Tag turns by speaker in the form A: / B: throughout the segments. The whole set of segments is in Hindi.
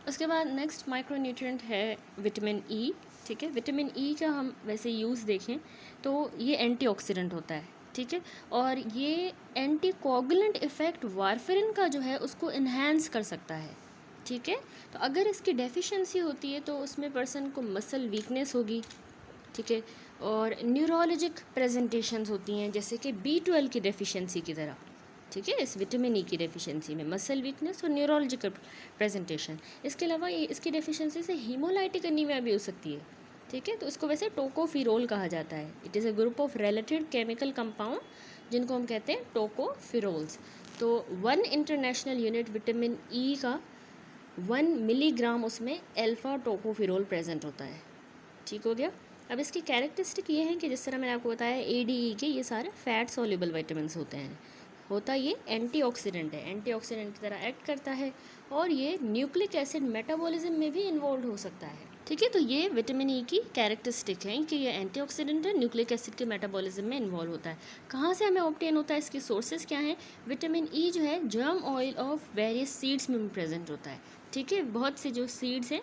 A: उसके बाद नेक्स्ट माइक्रोन्यूट्रिएंट है विटामिन ई। ठीक है, विटामिन ई का हम वैसे यूज़ देखें तो ये एंटीऑक्सीडेंट होता है। ठीक है, और ये एंटी कोगुलेंट इफ़ेक्ट वारफेरिन का जो है उसको इन्हेंस कर सकता है। ठीक है, तो अगर इसकी डेफिशिएंसी होती है तो उसमें पर्सन को मसल वीकनेस होगी। ठीक है, और न्यूरोलॉजिक प्रेजेंटेशंस होती हैं जैसे कि B12 की डेफिशिएंसी की तरह। ठीक है, इस विटामिन ई की डेफिशिएंसी में मसल वीकनेस और न्यूरोलॉजिकल प्रेजेंटेशन। इसके अलावा ये इसकी डेफिशिएंसी से हीमोलाइटिक एनीमिया भी हो सकती है। ठीक है, तो इसको वैसे टोकोफिरोल कहा जाता है। It is a group of related chemical compound जिनको हम कहते हैं टोकोफिरोल्स। तो 1 इंटरनेशनल यूनिट विटामिन ई का 1 मिलीग्राम उसमें अल्फा टोकोफिरोल प्रेजेंट होता है। ठीक हो गया। अब इसकी कैरेक्टरिस्टिक ये है कि जिस तरह मैंने आपको बताया ADE के ये सारे फैट सॉल्युबल विटामिन्स होते हैं। होता ये एंटीऑक्सीडेंट है, एंटीऑक्सीडेंट की तरह एक्ट करता है और ये न्यूक्लिक एसिड मेटाबॉलिज्म में भी इन्वॉल्व हो सकता है। ठीक है, तो ये विटामिन ई की कैरेक्टरिस्टिक है कि ये एंटीऑक्सीडेंट है, न्यूक्लिक एसिड के मेटाबॉलिज्म में इन्वॉल्व होता है। कहाँ से हमें ऑब्टेन होता है, इसकी सोर्सेज क्या हैं? विटामिन ई जो है germ oil of various seeds में प्रेजेंट होता है। ठीक है, बहुत से जो सीड्स हैं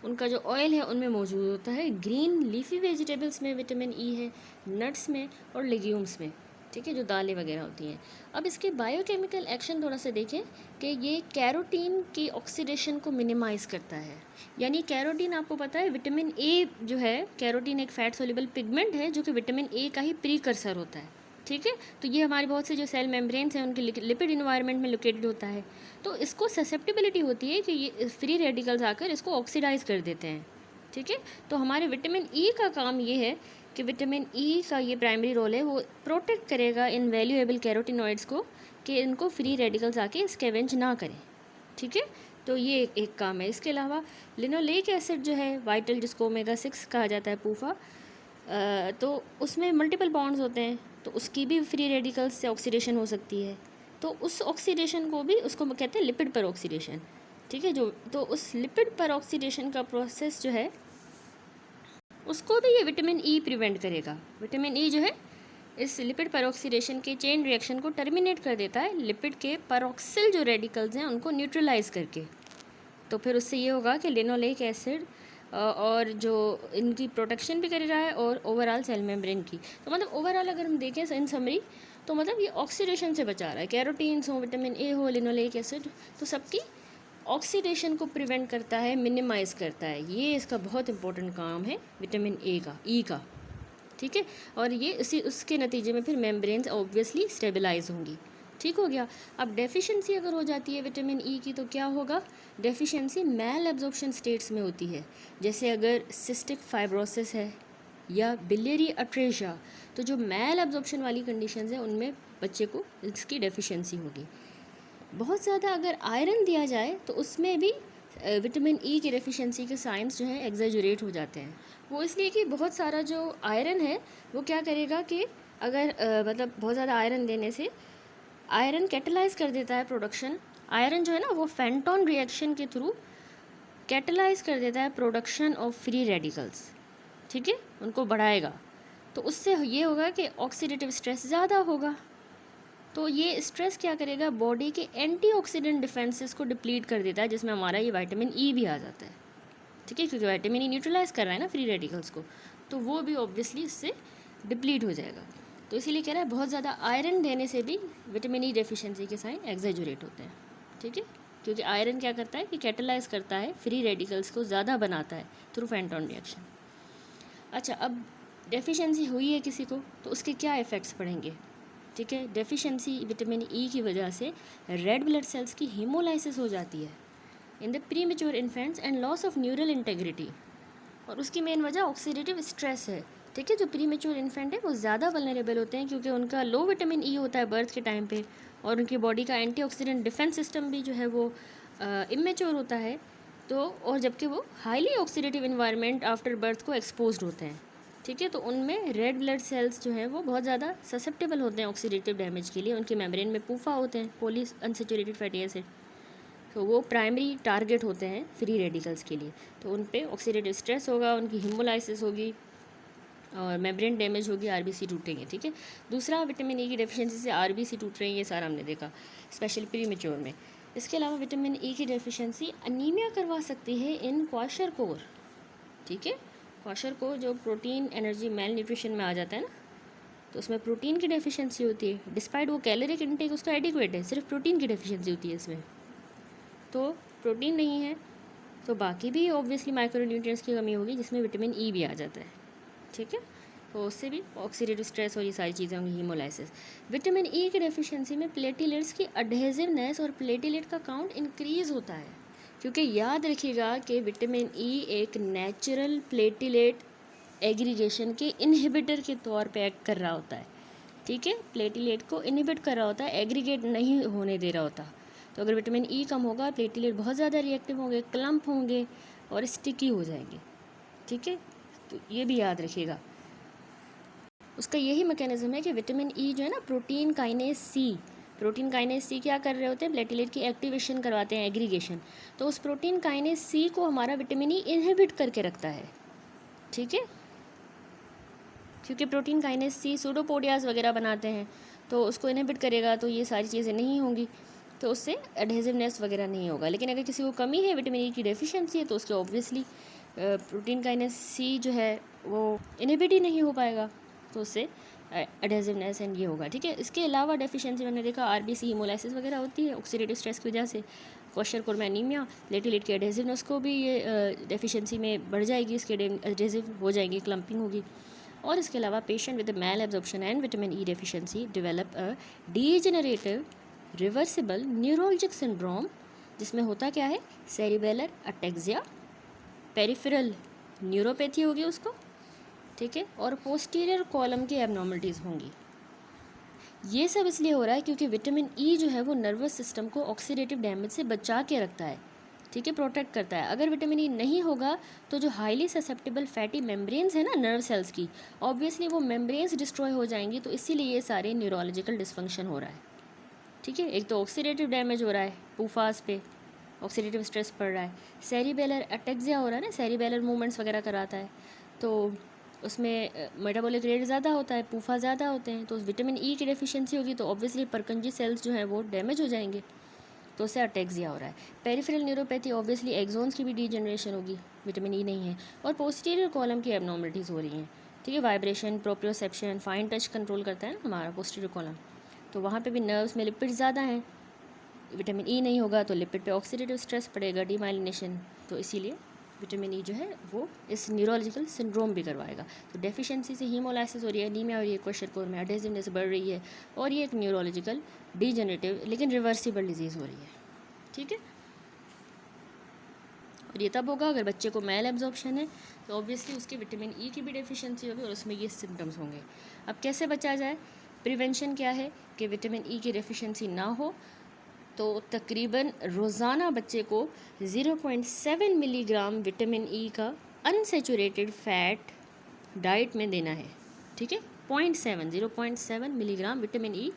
A: उनका जो ऑयल है उनमें मौजूद होता है। ग्रीन लीफी वेजिटेबल्स में विटामिन ई है, नट्स में और लेग्यूम्स में। ठीक है, जो दालें वगैरह होती हैं। अब इसके बायोकेमिकल एक्शन थोड़ा सा देखें कि ये कैरोटीन की ऑक्सीडेशन को मिनिमाइज़ करता है। यानी कैरोटीन आपको पता है विटामिन ए जो है, कैरोटीन एक फैट सोल्यूबल पिगमेंट है जो कि विटामिन ए का ही प्रीकर्सर होता है। ठीक है, तो ये हमारे बहुत से जो सेल मेम्ब्रेन्स हैं उनके लिपिड इन्वायरमेंट में लोकेटेड होता है। तो इसको ससेप्टिबिलिटी होती है कि ये फ्री रेडिकल्स आकर इसको ऑक्सीडाइज कर देते हैं। ठीक है, तो हमारे विटामिन ई का काम ये है कि विटामिन ई का ये प्राइमरी रोल है, वो प्रोटेक्ट करेगा इन वैल्यूएबल कैरोटिनॉइड्स को कि इनको फ्री रेडिकल्स आके स्कैवेंज ना करें। ठीक है, तो ये एक काम है। इसके अलावा लिनोलेक एसिड जो है वाइटल, जिसको ओमेगा 6 कहा जाता है, पूफा, तो उसमें मल्टीपल बॉन्ड्स होते हैं, तो उसकी भी फ्री रेडिकल्स से ऑक्सीडेशन हो सकती है। तो उस ऑक्सीडेशन को भी उसको कहते हैं लिपिड पर ऑक्सीडेशन। ठीक है, जो तो उस लिपिड पर ऑक्सीडेशन का प्रोसेस जो है उसको भी ये विटामिन ई प्रिवेंट करेगा। विटामिन ई जो है इस लिपिड परऑक्सीडेशन के चेन रिएक्शन को टर्मिनेट कर देता है, लिपिड के परऑक्सिल जो रेडिकल्स हैं उनको न्यूट्रलाइज करके। तो फिर उससे ये होगा कि लिनोलेक एसिड और जो इनकी प्रोटेक्शन भी कर रहा है और ओवरऑल सेल मेम्ब्रेन की। तो मतलब ओवरऑल अगर हम देखें इन समरी तो मतलब ये ऑक्सीडेशन से बचा रहा है। कैरोटीन्स हो, विटामिन ए हो, लिनोलेक एसिड, तो सबकी ऑक्सीडेशन को प्रिवेंट करता है, मिनिमाइज़ करता है। ये इसका बहुत इंपॉर्टेंट काम है विटामिन ए का, ई का। ठीक है, और ये इसी उसके नतीजे में फिर मेम्ब्रेन्स ऑब्वियसली स्टेबलाइज होंगी। ठीक हो गया। अब डेफिशिएंसी अगर हो जाती है विटामिन ई की तो क्या होगा? डेफिशिएंसी मैल एब्जॉर्प्शन स्टेट्स में होती है, जैसे अगर सिस्टिक फाइब्रोसिस है या बिलियरी अट्रेशिया, तो जो मैल एब्जॉर्प्शन वाली कंडीशंस हैं उनमें बच्चे को इसकी डेफिशिएंसी होगी। बहुत ज़्यादा अगर आयरन दिया जाए तो उसमें भी विटामिन ई की डेफिशिएंसी के साइंस जो हैं एग्जैजुरेट हो जाते हैं। वो इसलिए कि बहुत सारा जो आयरन है वो क्या करेगा कि अगर मतलब बहुत ज़्यादा आयरन देने से आयरन कैटलाइज कर देता है प्रोडक्शन। आयरन जो है ना वो फेंटोन रिएक्शन के थ्रू कैटलाइज कर देता है प्रोडक्शन ऑफ फ्री रेडिकल्स। ठीक है, उनको बढ़ाएगा। तो उससे ये होगा कि ऑक्सीडेटिव स्ट्रेस ज़्यादा होगा। तो ये स्ट्रेस क्या करेगा? बॉडी के एंटीऑक्सीडेंट डिफेंसेस को डिप्लीट कर देता है, जिसमें हमारा ये विटामिन ई भी आ जाता है। ठीक है, क्योंकि विटामिन ई न्यूट्रलाइज कर रहा है ना फ्री रेडिकल्स को, तो वो भी ऑब्वियसली इससे डिप्लीट हो जाएगा। तो इसीलिए कह रहा है बहुत ज़्यादा आयरन देने से भी विटामिन ई डेफिशिएंसी के साइन एग्जैजुरेट होते हैं। ठीक है, क्योंकि आयरन क्या करता है कि कैटलाइज करता है, फ्री रेडिकल्स को ज़्यादा बनाता है थ्रू फेंटोन रिएक्शन। अच्छा, अब डेफिशिएंसी हुई है किसी को तो उसके क्या इफ़ेक्ट्स पड़ेंगे? ठीक है, डेफिशिएंसी विटामिन ई की वजह से रेड ब्लड सेल्स की हीमोलाइसिस हो जाती है in the premature infants and loss of neural integrity. और उसकी मेन वजह ऑक्सीडेटिव स्ट्रेस है। ठीक है, जो प्रीमेच्योर इन्फेंट है वो ज़्यादा वल्नरेबल होते हैं क्योंकि उनका लो विटामिन ई होता है बर्थ के टाइम पे, और उनकी बॉडी का एंटीऑक्सीडेंट डिफेंस सिस्टम भी जो है वो इमेच्योर होता है। तो और जबकि वो highly oxidative environment after birth को एक्सपोज्ड होते हैं। ठीक है, तो उनमें रेड ब्लड सेल्स जो हैं वो बहुत ज़्यादा ससेप्टेबल होते हैं ऑक्सीडेटिव डैमेज के लिए। उनके मेम्ब्रेन में पूफा होते हैं, पॉली अनसेचुरेटेड फैटी एसिड, तो वो प्राइमरी टारगेट होते हैं फ्री रेडिकल्स के लिए। तो उन पे ऑक्सीडेटिव स्ट्रेस होगा, उनकी हीमोलाइसिस होगी और मेम्ब्रेन डैमेज होगी, आरबीसी टूटेंगे। ठीक है, दूसरा विटामिन ई की डेफिशिएंसी से आरबीसी टूट रही है, ये सारा हमने देखा स्पेशली प्री मेच्योर में। इसके अलावा विटामिन ई की डेफिशिएंसी अनीमिया करवा सकती है इन क्वाशरकोर, ठीक है। क्वाशरकोर जो प्रोटीन एनर्जी मेल न्यूट्रिशन में आ जाता है ना, तो उसमें प्रोटीन की डेफिशिएंसी होती है। डिस्पाइट वो कैलोरिक इनटेक उसका एडिक्वेट है, सिर्फ प्रोटीन की डेफिशिएंसी होती है इसमें। तो प्रोटीन नहीं है तो बाकी भी ऑब्वियसली माइक्रोन्यूट्रिएंट्स की कमी होगी, जिसमें विटामिन ई भी आ जाता है, ठीक है। तो उससे भी ऑक्सीडेटिव स्ट्रेस और ये सारी चीज़ें होंगी, हीमोलाइसिस। विटामिन ई की डेफिशिएंसी में प्लेटिलेट्स की अडहेसिवनेस और प्लेटिलेट का काउंट इंक्रीज़ होता है, क्योंकि याद रखिएगा कि विटामिन ई एक नेचुरल प्लेटिलेट एग्रीगेशन के इनहिबिटर के तौर पे एक्ट कर रहा होता है, ठीक है। प्लेटिलेट को इनहिबिट कर रहा होता है, एग्रीगेट नहीं होने दे रहा होता। तो अगर विटामिन ई कम होगा, प्लेटिलेट बहुत ज़्यादा रिएक्टिव होंगे, क्लम्प होंगे और स्टिकी हो जाएंगे, ठीक है। तो ये भी याद रखिएगा। उसका यही मैकेनिज्म है कि विटामिन ई जो है ना, प्रोटीन काइनेज सी क्या कर रहे होते हैं, प्लेटिलेट की एक्टिवेशन करवाते हैं, एग्रीगेशन। तो उस प्रोटीन काइनेज सी को हमारा विटामिन ई इनहिबिट करके रखता है, ठीक है। क्योंकि प्रोटीन काइनेज सी सूडोपोडियाज वगैरह बनाते हैं, तो उसको इनहिबिट करेगा तो ये सारी चीज़ें नहीं होंगी, तो उससे एडहेसिवनेस वगैरह नहीं होगा। लेकिन अगर किसी को कमी है, विटामिन ई की डेफिशिएंसी है, तो उसके ऑब्वियसली प्रोटीन काइनेज सी जो है वो इनहिबिट ही नहीं हो पाएगा, तो उससे एडहेसिवनेस एंड ये होगा, ठीक है। इसके अलावा डेफिशिएंसी मैंने देखा आरबीसी हीमोलाइसिस वगैरह होती है ऑक्सीडेटिव स्ट्रेस की वजह से। क्वाशरकोर में एनीमिया, प्लेटिलेट की एडहेसिवनेस को भी ये डेफिशिएंसी में बढ़ जाएगी, इसके एडहेसिव हो जाएगी, क्लम्पिंग होगी। और इसके अलावा patient with malabsorption and vitamin E deficiency develop a degenerative reversible neurologic syndrome, जिसमें होता क्या है, सेरिबेलर अटैक्सिया, पेरिफेरल न्यूरोपैथी होगी उसको, ठीक है, और पोस्टीरियर कॉलम की एबनॉर्मलिटीज़ होंगी। ये सब इसलिए हो रहा है क्योंकि विटामिन ई जो है वो नर्वस सिस्टम को ऑक्सीडेटिव डैमेज से बचा के रखता है, ठीक है, प्रोटेक्ट करता है। अगर विटामिन ई नहीं होगा तो जो हाईली ससेप्टेबल फैटी मेम्ब्रेन्स है ना नर्व सेल्स की, ऑब्वियसली वो मेम्ब्रेन्स डिस्ट्रॉय हो जाएंगी, तो इसीलिए ये सारे न्यूरोलॉजिकल डिस्फंक्शन हो रहा है, ठीक है। एक तो ऑक्सीडेटिव डैमेज हो रहा है, पूफास पे ऑक्सीडेटिव स्ट्रेस पड़ रहा है, सेरिबेलर अटैक्सिया हो रहा है ना, सेरिबेलर मूवमेंट्स वगैरह कराता है, तो उसमें मेटाबॉलिक रेट ज़्यादा होता है, पूफा ज़्यादा होते हैं, तो विटामिन ई की डेफिशिएंसी होगी तो ऑब्वियसली परकंजी सेल्स जो हैं वो डैमेज हो जाएंगे, तो उससे अटैक्सिया हो रहा है। पेरिफेरल न्यूरोपैथी ऑब्वियसली एक्सोन्स की भी डीजनरेशन होगी, विटामिन ई नहीं है। और पोस्टीरियर कॉलम की एबनॉर्मलिटीज़ हो रही हैं, ठीक है, vibration, proprioception, fine touch control करता है ना हमारा पोस्टीरियर कॉलम, तो वहाँ पे भी नर्व्स में लिपिड ज़्यादा हैं, विटामिन ई नहीं होगा तो लिपिड पे ऑक्सीडेटिव स्ट्रेस पड़ेगा, डीमाइलिनेशन, तो इसीलिए विटामिन ई जो है वो इस न्यूरोलॉजिकल सिंड्रोम भी करवाएगा। तो डेफिशिएंसी से हीमोलाइसिस हो रही है, एनीमिया हो रही है, क्वाशरकोर में एडहेसिवनेस बढ़ रही है, और ये एक न्यूरोलॉजिकल डीजनरेटिव लेकिन रिवर्सिबल डिजीज़ हो रही है, ठीक है। और ये तब होगा अगर बच्चे को मेल एब्जॉर्प्शन है, तो ऑब्वियसली उसकी विटामिन ई की भी डेफिशिएंसी होगी और उसमें ये सिम्टम्स होंगे। अब कैसे बचा जाए, प्रिवेंशन क्या है कि विटामिन ई की डेफिशिएंसी ना हो, तो तकरीबन रोज़ाना बच्चे को 0.7 मिलीग्राम विटामिन ई का अनसेचुरेटेड फ़ैट डाइट में देना है, ठीक है। 0.7 milligram vitamin E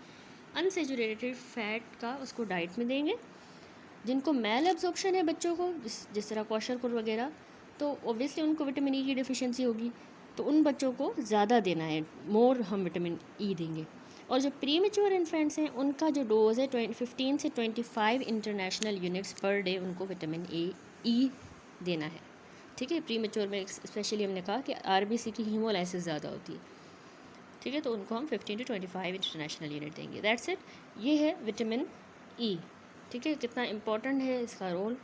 A: unsaturated fat का उसको डाइट में देंगे। जिनको मेल एब्जॉर्प्शन है बच्चों को, जिस तरह क्वाशरकोर वगैरह, तो ऑब्वियसली उनको विटामिन ई की डेफिशिएंसी होगी, तो उन बच्चों को ज़्यादा देना है, मोर हम विटामिन ई देंगे। और जो प्री मेच्योर इन्फेंट्स हैं उनका जो डोज़ है 15 से 25 इंटरनेशनल यूनिट्स पर डे उनको विटामिन ई देना है, ठीक है। प्री मेच्योर में स्पेशली हमने कहा कि आरबीसी की हीमोलाइसिस ज़्यादा होती है, ठीक है, तो उनको हम 15 to 25 इंटरनेशनल यूनिट देंगे, दैट्स इट। ये है विटामिन ई, ठीक है, कितना इम्पोर्टेंट है इसका रोल।